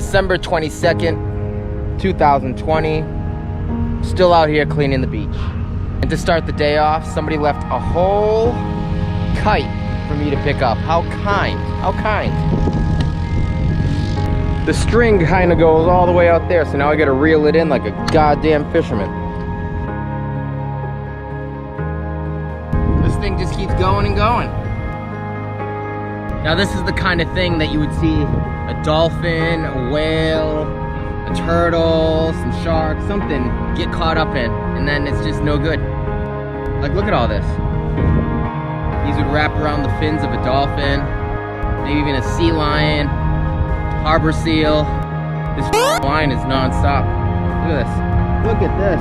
December 22nd, 2020. Still out here cleaning the beach. And to start the day off, somebody left a whole kite for me to pick up. How kind, how kind. The string kind of goes all the way out there, so now I gotta reel it in like a goddamn fisherman. This thing just keeps going and going. Now this is the kind of thing that you would see a dolphin, a whale, a turtle, some shark, something get caught up in, and then it's just no good. Like, look at all this. These would wrap around the fins of a dolphin, maybe even a sea lion, harbor seal. This line is non-stop. Look at this. Look at this.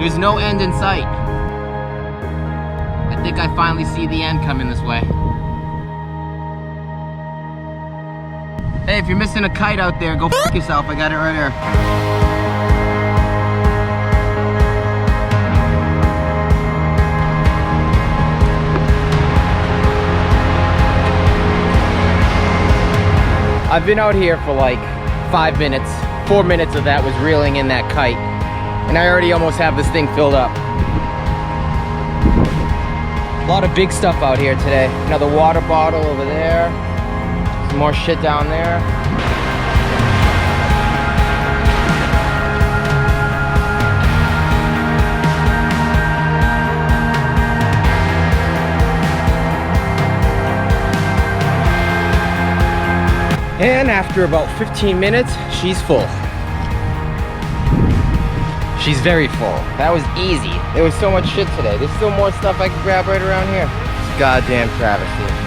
There's no end in sight. I think I finally see the end coming this way. Hey, if you're missing a kite out there, go f*** yourself. I got it right here. I've been out here for like 5 minutes. 4 minutes of that was reeling in that kite. And I already almost have this thing filled up. A lot of big stuff out here today. Another water bottle over there. Some more shit down there. And after about 15 minutes, she's full. She's very full. That was easy. There was so much shit today. There's still more stuff I could grab right around here. It's a goddamn travesty.